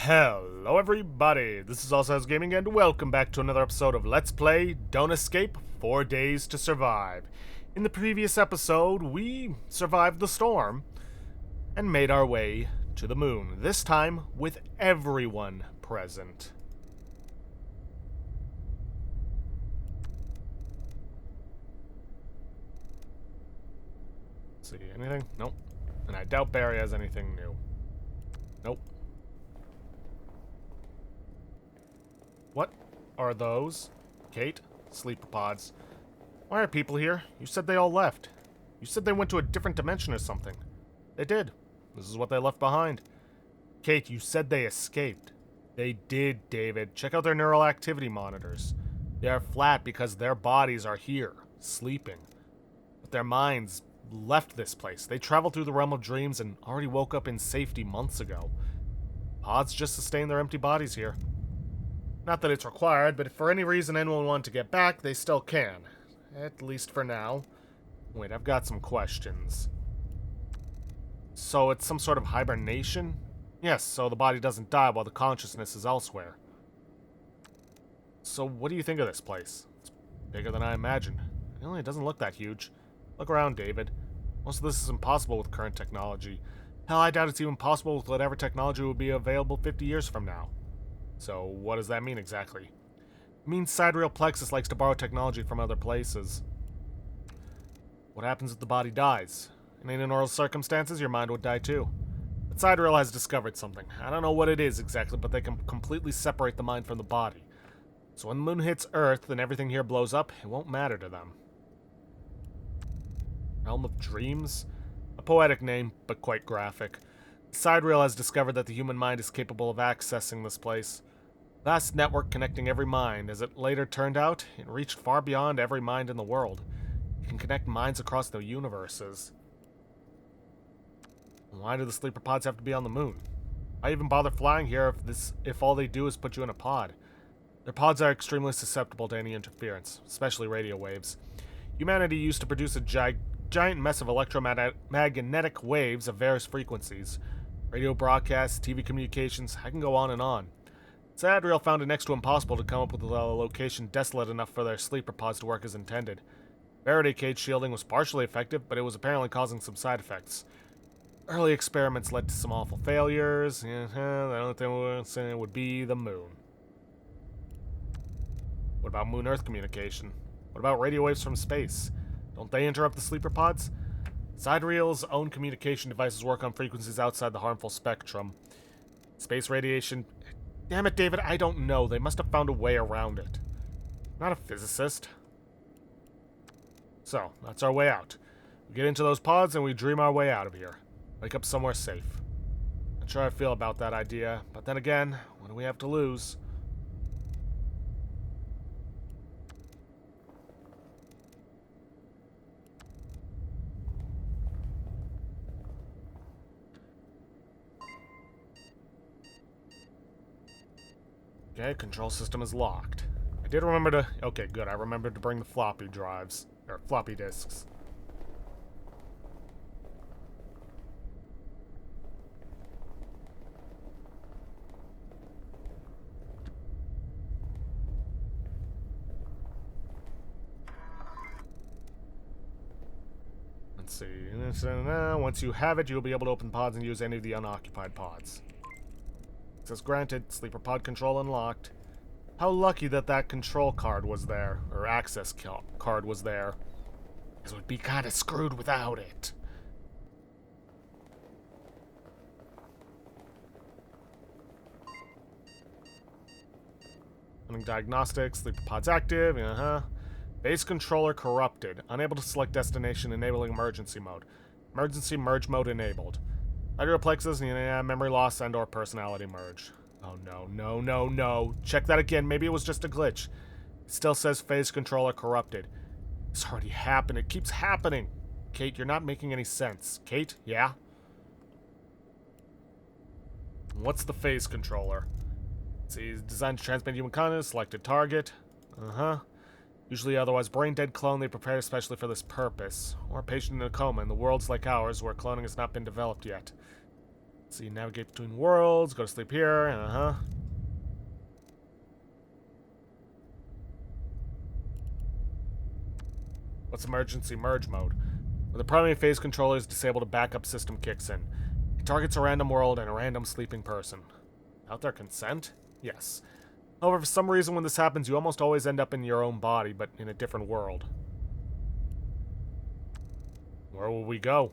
Hello everybody, this is Also Gaming and welcome back to another episode of Let's Play Don't Escape 4 Days to Survive. In the previous episode, we survived the storm and made our way to the moon, this time with everyone present. Let's see, anything? Nope. And I doubt Barry has anything new. Nope. What are those? Kate? Sleeper pods. Why are people here? You said they all left. You said they went to a different dimension or something. They did. This is what they left behind. Kate, you said they escaped. They did, David. Check out their neural activity monitors. They are flat because their bodies are here, sleeping. But their minds left this place. They traveled through the realm of dreams and already woke up in safety months ago. Pods just sustain their empty bodies here. Not that it's required, but if for any reason anyone wanted to get back, they still can. At least for now. Wait, I've got some questions. So it's some sort of hibernation? Yes, so the body doesn't die while the consciousness is elsewhere. So what do you think of this place? It's bigger than I imagined. It doesn't look that huge. Look around, David. Most of this is impossible with current technology. Hell, I doubt it's even possible with whatever technology would be available 50 years from now. So, what does that mean exactly? It means sidereal plexus likes to borrow technology from other places. What happens if the body dies? In any normal circumstances, your mind would die too. But sidereal has discovered something. I don't know what it is exactly, but they can completely separate the mind from the body. So when the moon hits Earth and everything here blows up, it won't matter to them. Realm of Dreams? A poetic name, but quite graphic. Sidereal has discovered that the human mind is capable of accessing this place. Vast network connecting every mind. As it later turned out, it reached far beyond every mind in the world. It can connect minds across the universes. Why do the sleeper pods have to be on the moon? Why even bother flying here if all they do is put you in a pod? Their pods are extremely susceptible to any interference, especially radio waves. Humanity used to produce a giant mess of electromagnetic waves of various frequencies. Radio broadcasts, TV communications, I can go on and on. Sidereal found it next to impossible to come up with a location desolate enough for their sleeper pods to work as intended. Faraday cage shielding was partially effective, but it was apparently causing some side effects. Early experiments led to some awful failures. The only thing would be the moon. What about moon-Earth communication? What about radio waves from space? Don't they interrupt the sleeper pods? Sidereal's own communication devices work on frequencies outside the harmful spectrum. Space radiation... Damn it, David, I don't know. They must have found a way around it. I'm not a physicist. So, that's our way out. We get into those pods and we dream our way out of here. Wake up somewhere safe. Not sure how I feel about that idea, but then again, what do we have to lose? Okay, control system is locked. I did remember to... Okay, good. I remembered to bring the floppy drives. Or floppy disks. Let's see. Once you have it, you'll be able to open pods and use any of the unoccupied pods. Access granted, sleeper pod control unlocked. How lucky that that control card was there, or access card was there. Because we'd be kind of screwed without it. Running diagnostics, sleeper pod's active, Base controller corrupted. Unable to select destination, enabling emergency mode. Emergency merge mode enabled. Sidereal plexus, memory loss and or personality merge. Oh no. Check that again, maybe it was just a glitch. It still says phase controller corrupted. This already happened, it keeps happening. Kate, you're not making any sense. Kate, yeah? What's the phase controller? Let's see, designed to transmit human consciousness, selected target. Usually otherwise brain-dead clone they prepared especially for this purpose. Or a patient in a coma in the worlds like ours where cloning has not been developed yet. So you navigate between worlds, go to sleep here, What's emergency merge mode? When the primary phase controller's disabled, a backup system kicks in. It targets a random world and a random sleeping person. Without their consent? Yes. However, for some reason when this happens, you almost always end up in your own body, but in a different world. Where will we go?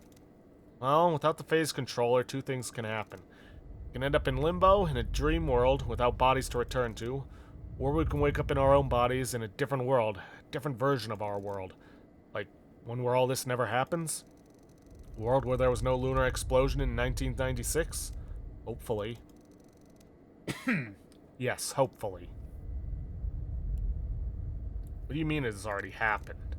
Well, without the phase controller, two things can happen. We can end up in limbo, in a dream world, without bodies to return to, or we can wake up in our own bodies in a different world, a different version of our world. Like, one where all this never happens? A world where there was no lunar explosion in 1996? Hopefully. Yes, hopefully. What do you mean it has already happened?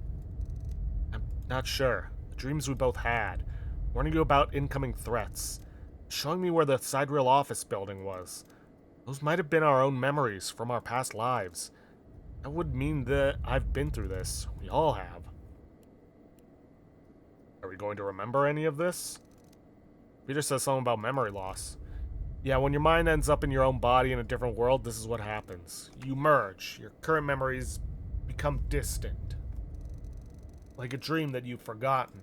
I'm not sure. The dreams we both had, warning you about incoming threats, showing me where the sidereal office building was. Those might have been our own memories from our past lives. That would mean that I've been through this. We all have. Are we going to remember any of this? Peter says something about memory loss. Yeah, when your mind ends up in your own body in a different world, this is what happens. You merge. Your current memories become distant. Like a dream that you've forgotten.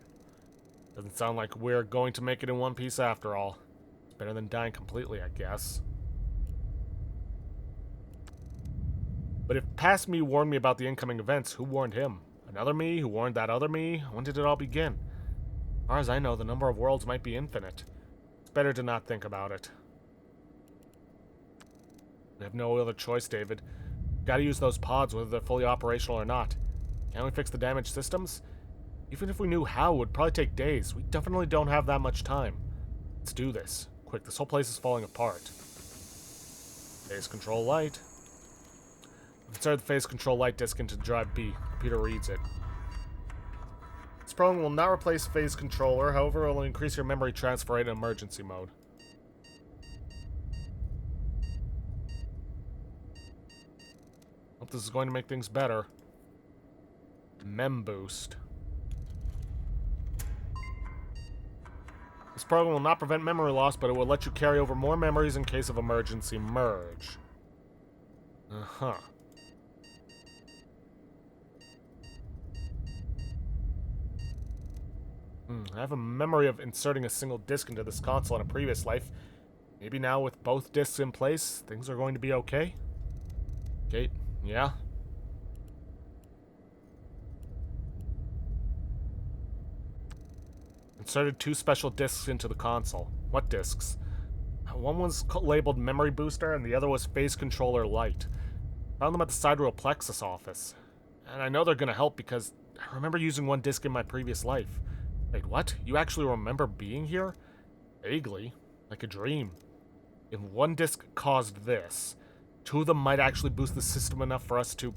Doesn't sound like we're going to make it in one piece after all. It's better than dying completely, I guess. But if past me warned me about the incoming events, who warned him? Another me who warned that other me? When did it all begin? As far as I know, the number of worlds might be infinite. It's better to not think about it. We have no other choice, David. Gotta use those pods whether they're fully operational or not. Can we fix the damaged systems? Even if we knew how, it would probably take days. We definitely don't have that much time. Let's do this. Quick, this whole place is falling apart. Phase control light. Insert the phase control light disc into drive B. Computer reads it. This program will not replace phase controller, however, it will increase your memory transfer rate in emergency mode. Hope this is going to make things better. Mem boost. This program will not prevent memory loss, but it will let you carry over more memories in case of emergency merge. Uh-huh. I have a memory of inserting a single disc into this console in a previous life. Maybe now with both discs in place, things are going to be okay? Kate, yeah? Inserted 2 special discs into the console. What discs? One was labeled Memory Booster, and the other was Phase Controller Lite. Found them at the Sidereal Plexus office. And I know they're gonna help because I remember using one disc in my previous life. Wait, what? You actually remember being here? Vaguely. Like a dream. If one disc caused this, 2 of them might actually boost the system enough for us to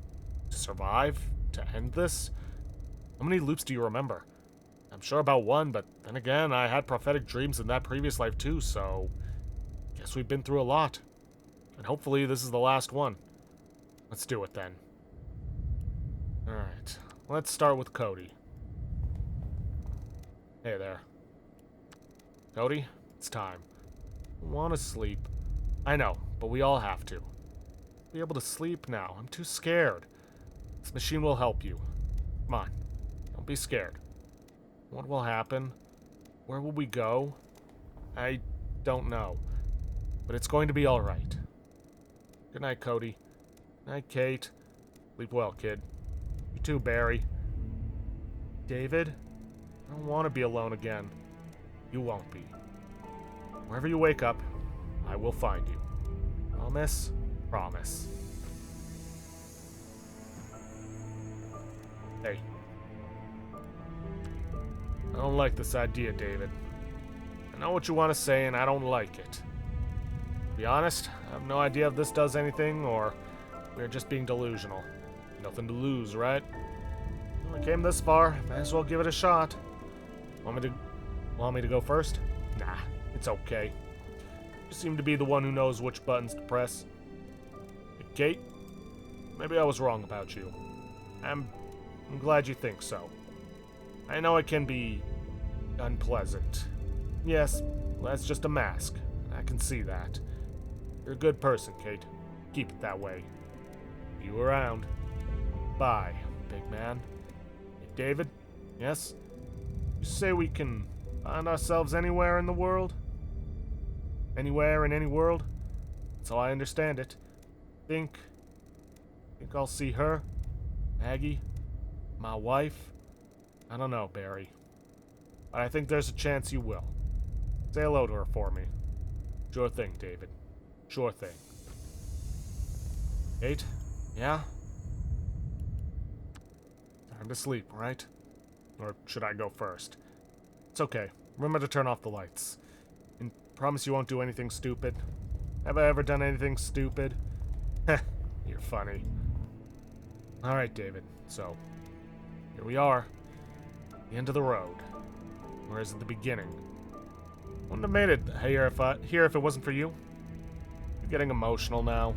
survive? To end this? How many loops do you remember? I'm sure about 1, but then again, I had prophetic dreams in that previous life too, so guess we've been through a lot. And hopefully this is the last one. Let's do it then. Alright, let's start with Cody. Hey there. Cody, it's time. I want to sleep. I know, but we all have to. Be able to sleep now. I'm too scared. This machine will help you. Come on. Don't be scared. What will happen? Where will we go? I don't know. But it's going to be alright. Good night, Cody. Good night, Kate. Sleep well, kid. You too, Barry. David? I don't want to be alone again. You won't be. Wherever you wake up, I will find you. Promise? Promise. Hey. I don't like this idea, David. I know what you want to say, and I don't like it. To be honest, I have no idea if this does anything, or we're just being delusional. Nothing to lose, right? Well, I came this far, might as well give it a shot. Want me to go first? Nah, it's okay. You seem to be the one who knows which buttons to press. Hey, Kate, maybe I was wrong about you. I'm glad you think so. I know it can be unpleasant. Yes, that's just a mask. can see that. You're a good person, Kate. Keep it that way. See you around. Bye, big man. Hey, David? Yes? You say we can find ourselves anywhere in the world? Anywhere in any world? That's how I understand it. Think I'll see her? Maggie? My wife? I don't know, Barry. But I think there's a chance you will. Say hello to her for me. Sure thing, David. Sure thing. Kate? Yeah? Time to sleep, right? Or should I go first? It's okay. Remember to turn off the lights. And promise you won't do anything stupid. Have I ever done anything stupid? Heh, you're funny. Alright, David. So, here we are. The end of the road. Whereas at the beginning. Wouldn't have made it here if it wasn't for you. You're getting emotional now.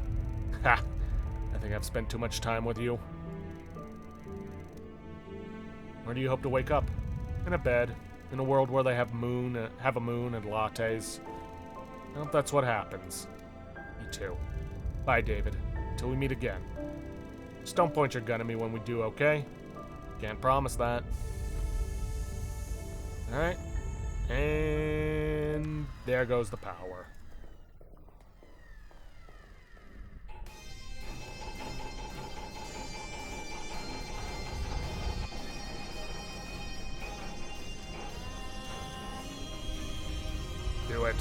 Ha! I think I've spent too much time with you. Where do you hope to wake up? In a bed. In a world where they have a moon and lattes. I hope that's what happens. Me too. Bye, David. Until we meet again. Just don't point your gun at me when we do, okay? Can't promise that. Alright. And there goes the power. Do it.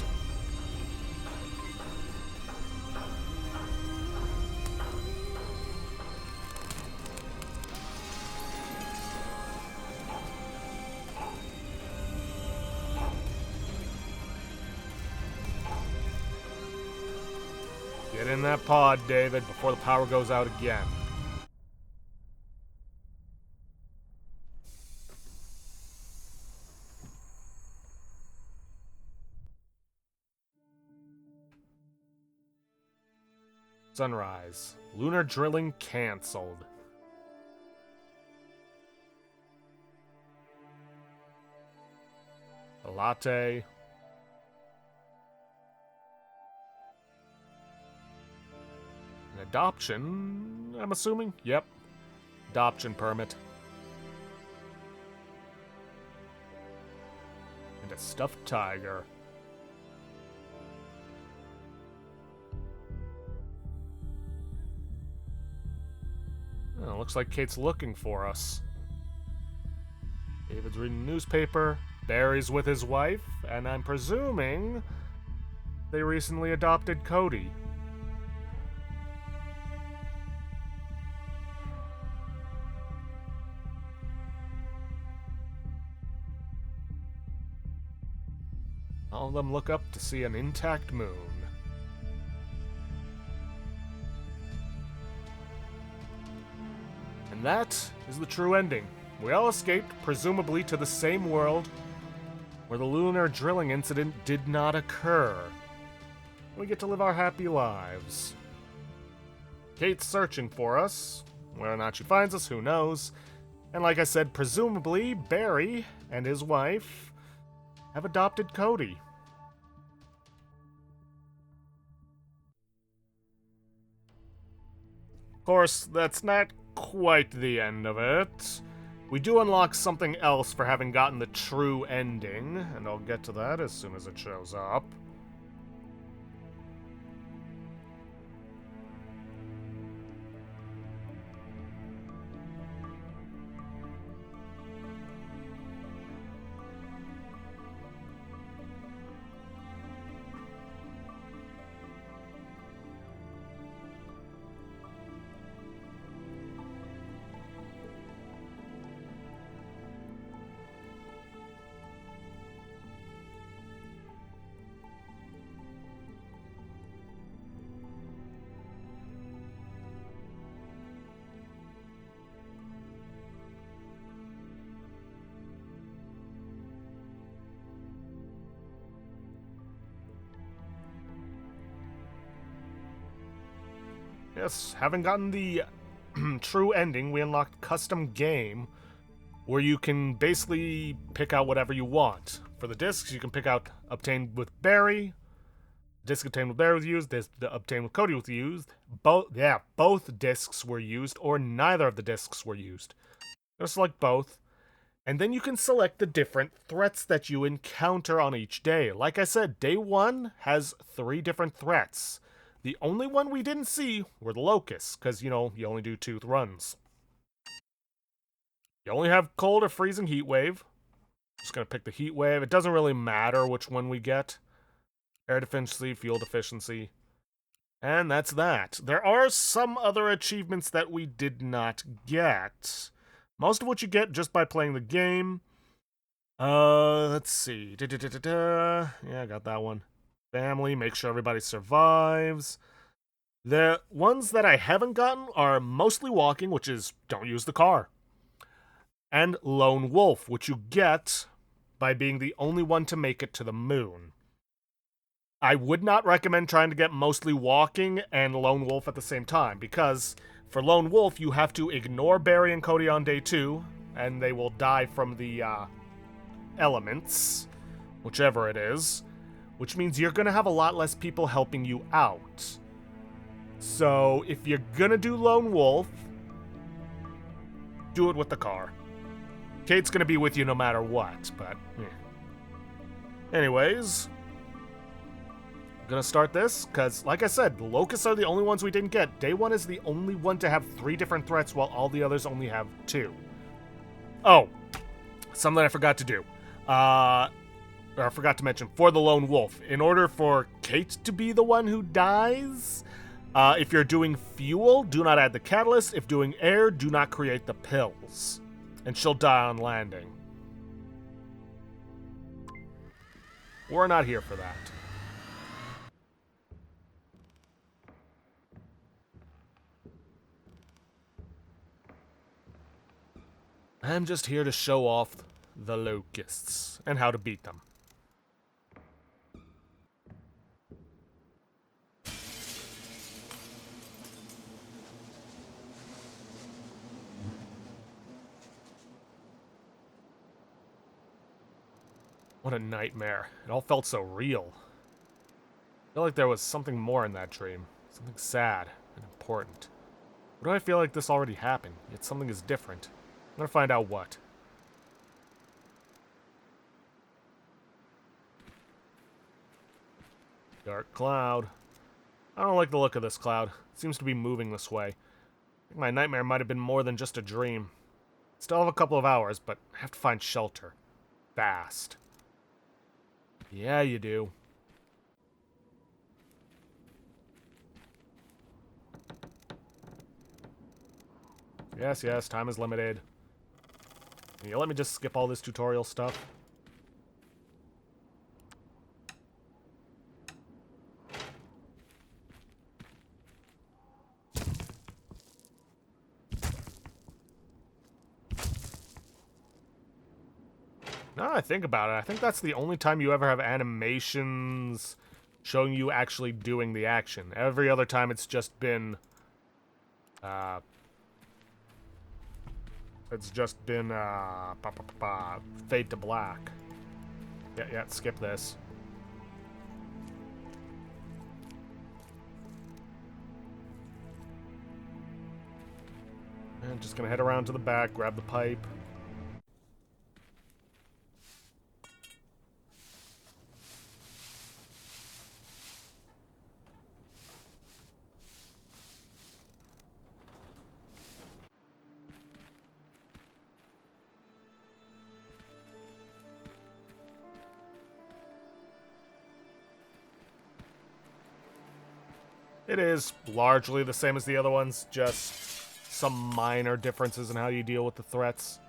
Get in that pod, David, before the power goes out again. Sunrise. Lunar drilling canceled. A latte. An adoption, I'm assuming? Yep. Adoption permit. And a stuffed tiger. Oh, looks like Kate's looking for us. David's reading the newspaper. Barry's with his wife, and I'm presuming they recently adopted Cody. All of them look up to see an intact moon. And that is the true ending. We all escaped, presumably to the same world where the lunar drilling incident did not occur. We get to live our happy lives. Kate's searching for us. Whether or not she finds us, who knows? And like I said, presumably Barry and his wife have adopted Cody. Of course, that's not quite the end of it. We do unlock something else for having gotten the true ending, and I'll get to that as soon as it shows up. Yes, having gotten the true ending, we unlocked custom game, where you can basically pick out whatever you want. For the discs, you can pick out obtained with Barry, Disc obtained with Bear was used. Disc obtained with Cody was used. Both discs were used, or neither of the discs were used. Just select both. And then you can select the different threats that you encounter on each day. Like I said, day 1 has 3 different threats. The only one we didn't see were the locusts, because, you know, you only do 2 runs. You only have cold or freezing heat wave. Just gonna pick the heat wave. It doesn't really matter which one we get. Air deficiency, fuel deficiency. And that's that. There are some other achievements that we did not get. Most of what you get just by playing the game. Let's see. Yeah, I got that one. Family, make sure everybody survives. The ones that I haven't gotten are mostly walking, which is don't use the car. And lone wolf, which you get by being the only one to make it to the moon. I would not recommend trying to get mostly walking and lone wolf at the same time, because for lone wolf, you have to ignore Barry and Cody on day 2, and they will die from the elements, whichever it is, which means you're going to have a lot less people helping you out. So if you're going to do lone wolf, do it with the car. Kate's going to be with you no matter what, but anyways, I'm going to start this, because like I said, the locusts are the only ones we didn't get. Day 1 is the only one to have 3 different threats, while all the others only have 2. Oh, something I forgot to do. Or I forgot to mention, for the lone wolf, in order for Kate to be the one who dies, if you're doing fuel, do not add the catalyst. If doing air, do not create the pills. And she'll die on landing. We're not here for that. I'm just here to show off the locusts and how to beat them. What a nightmare. It all felt so real. I feel like there was something more in that dream. Something sad and important. Why do I feel like this already happened, yet something is different? I'm gonna find out what. Dark cloud. I don't like the look of this cloud. It seems to be moving this way. I think my nightmare might have been more than just a dream. Still have a couple of hours, but I have to find shelter. Fast. Yeah, you do. Yes, time is limited. Can you let me just skip all this tutorial stuff? Now that I think about it, I think that's the only time you ever have animations showing you actually doing the action. Every other time it's just been... fade to black. Yeah, skip this. And just gonna head around to the back, grab the pipe. It is largely the same as the other ones, just some minor differences in how you deal with the threats.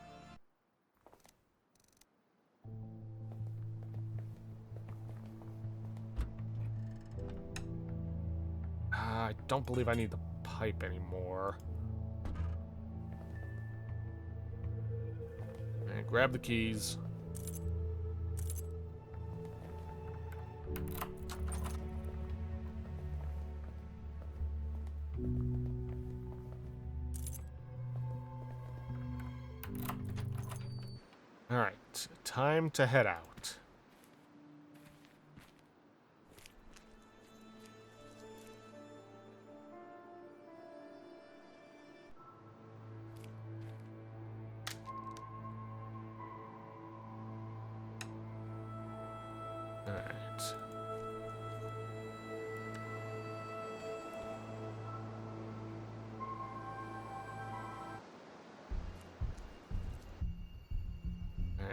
I don't believe I need the pipe anymore. And grab the keys. Alright, time to head out.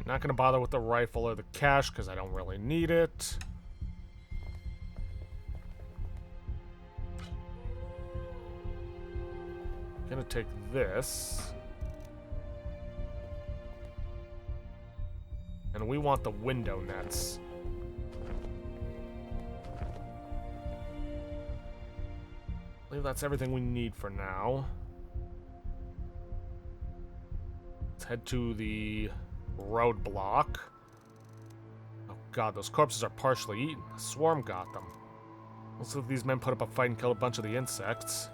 Not gonna bother with the rifle or the cash because I don't really need it. Gonna take this. And we want the window nets. I believe that's everything we need for now. Let's head to the roadblock. Oh god, those corpses are partially eaten. The swarm got them. Looks like these men put up a fight and killed a bunch of the insects.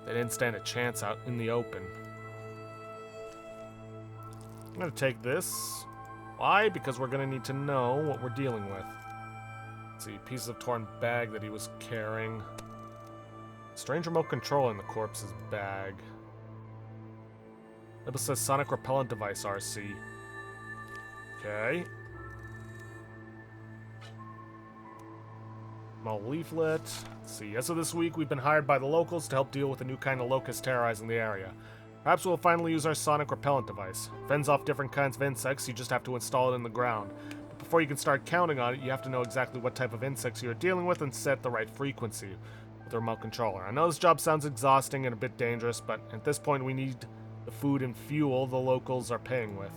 They didn't stand a chance out in the open. I'm gonna take this. Why? Because we're gonna need to know what we're dealing with. Let's see, pieces of torn bag that he was carrying. Strange remote control in the corpse's bag. Label says Sonic Repellent Device RC. Okay. Small leaflet. Let's see. As of this week, we've been hired by the locals to help deal with a new kind of locust terrorizing the area. Perhaps we'll finally use our Sonic Repellent Device. Fends off different kinds of insects, you just have to install it in the ground. But before you can start counting on it, you have to know exactly what type of insects you're dealing with and set the right frequency with the remote controller. I know this job sounds exhausting and a bit dangerous, but at this point we need the food and fuel the locals are paying with.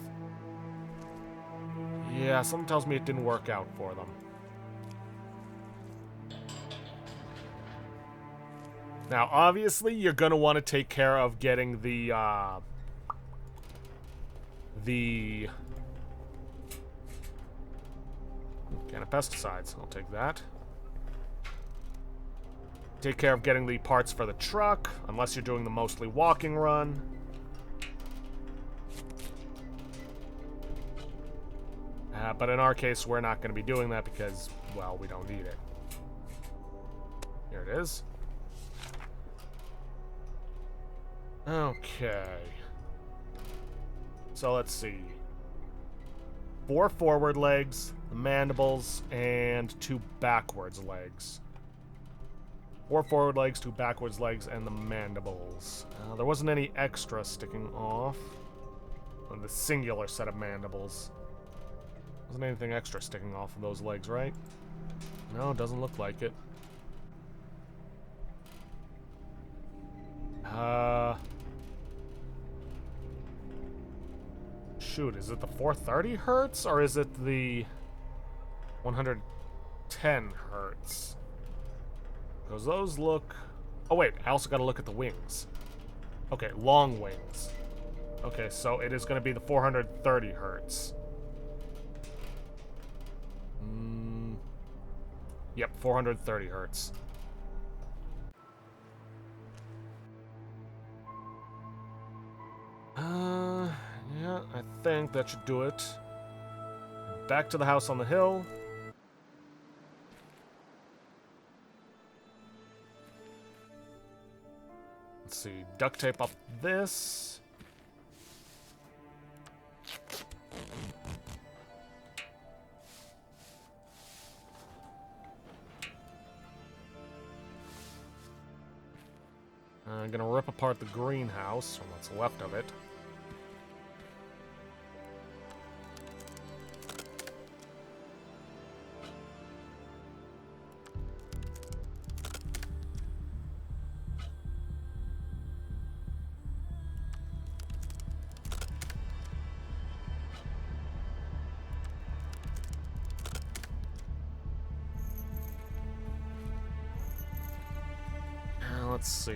Yeah, something tells me it didn't work out for them. Now, obviously, you're going to want to take care of getting the can of pesticides. I'll take that. Take care of getting the parts for the truck, unless you're doing the mostly walking run. But in our case, we're not going to be doing that because, well, we don't need it. Here it is. Okay. So let's see. 4 forward legs, the mandibles, and 2 backwards legs. 4 forward legs, 2 backwards legs, and the mandibles. There wasn't any extra sticking off on the singular set of mandibles. Wasn't anything extra sticking off of those legs, right? No, doesn't look like it. Shoot, is it the 430 hertz or is it the 110 hertz? Because those look... Oh wait, I also gotta look at the wings. Okay, long wings. Okay, so it is gonna be the 430 hertz. Yep, 430 hertz. Yeah, I think that should do it. Back to the house on the hill. Let's see, duct tape up this. I'm gonna rip apart the greenhouse, or what's left of it. Let's see.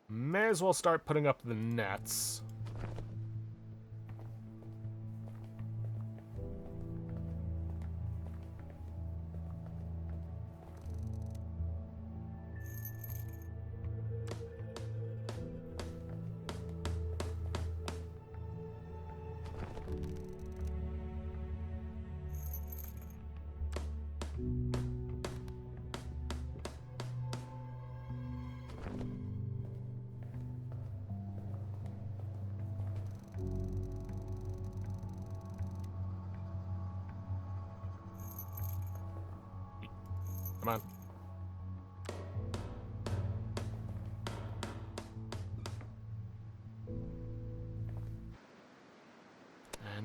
May as well start putting up the nets. Come on.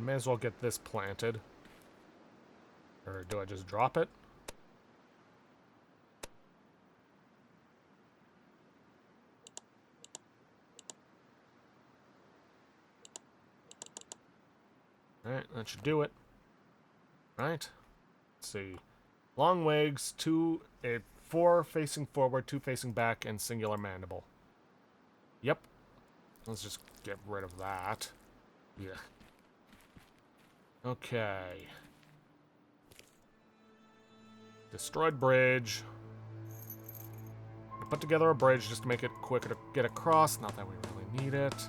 may as well get this planted. Or do I just drop it? Alright, that should do it. Right. Let's see. Long legs, 4 facing forward, 2 facing back, and singular mandible. Yep. Let's just get rid of that. Yeah. Okay. Destroyed bridge. Put together a bridge just to make it quicker to get across. Not that we really need it.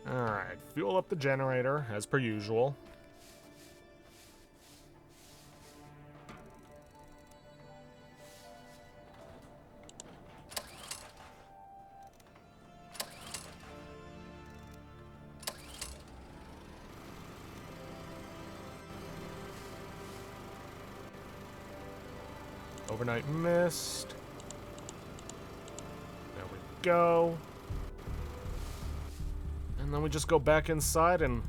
Alright, fuel up the generator, as per usual. Overnight mist. There we go. And then we just go back inside and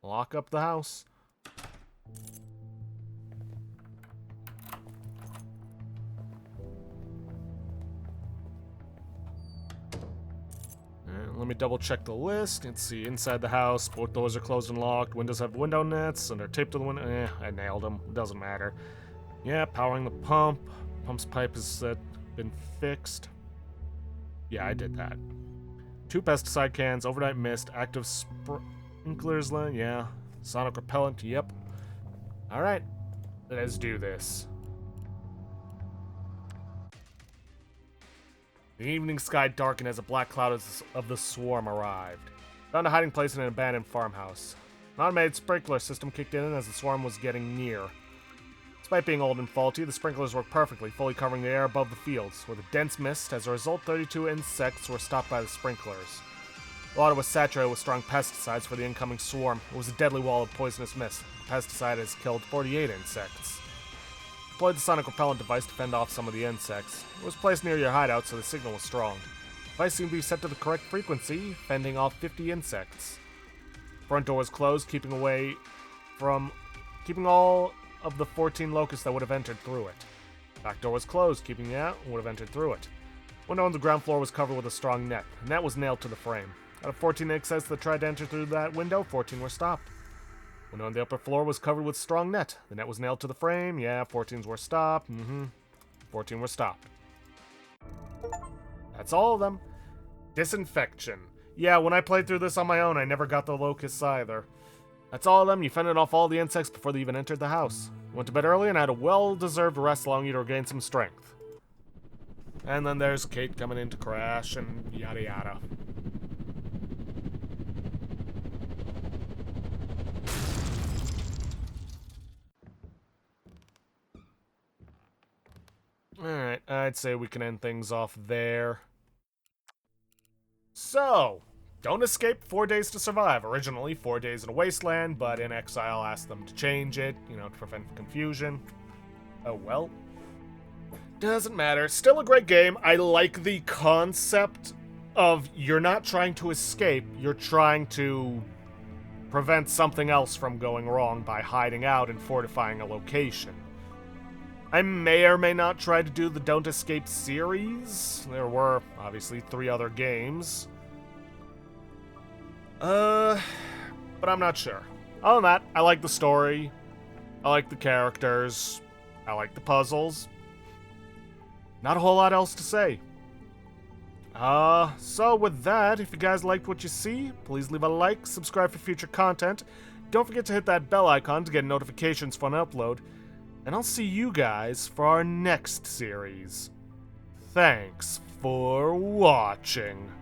lock up the house. And let me double check the list. Let's see, inside the house, both doors are closed and locked. Windows have window nets and they're taped to the window. I nailed them. Doesn't matter. Yeah, powering the pump. Pump's pipe has been fixed. Yeah, I did that. 2 pesticide cans, overnight mist, active sprinklers, yeah. Sonic repellent, yep. Alright, let's do this. The evening sky darkened as a black cloud of the swarm arrived. Found a hiding place in an abandoned farmhouse. An automated sprinkler system kicked in as the swarm was getting near. Despite being old and faulty, the sprinklers worked perfectly, fully covering the air above the fields. With a dense mist, as a result, 32 insects were stopped by the sprinklers. The water was saturated with strong pesticides for the incoming swarm. It was a deadly wall of poisonous mist. The pesticide has killed 48 insects. Deployed the sonic repellent device to fend off some of the insects. It was placed near your hideout, so the signal was strong. The device seemed to be set to the correct frequency, fending off 50 insects. The front door was closed, keeping all of the 14 locusts that would have entered through it. Back door was closed, keeping out would have entered through it. Window on the ground floor was covered with a strong net. The net was nailed to the frame. Out of 14 insects that tried to enter through that window, 14 were stopped. Window on the upper floor was covered with strong net. The net was nailed to the frame. Yeah, 14 were stopped. 14 were stopped. That's all of them. Disinfection. Yeah, when I played through this on my own, I never got the locusts either. That's all of them. You fended off all the insects before they even entered the house. Went to bed early and had a well-deserved rest allowing you to regain some strength. And then there's Kate coming in to crash and yada yada. Alright, I'd say we can end things off there. So, don't escape 4 days to survive. Originally 4 days in a wasteland, but in Exile asked them to change it, to prevent confusion. Oh well. Doesn't matter. Still a great game. I like the concept of you're not trying to escape, you're trying to prevent something else from going wrong by hiding out and fortifying a location. I may or may not try to do the Don't Escape series. There were, obviously, 3 other games. But I'm not sure. Other than that, I like the story. I like the characters. I like the puzzles. Not a whole lot else to say. So with that, if you guys liked what you see, please leave a like, subscribe for future content. Don't forget to hit that bell icon to get notifications for an upload. And I'll see you guys for our next series. Thanks for watching.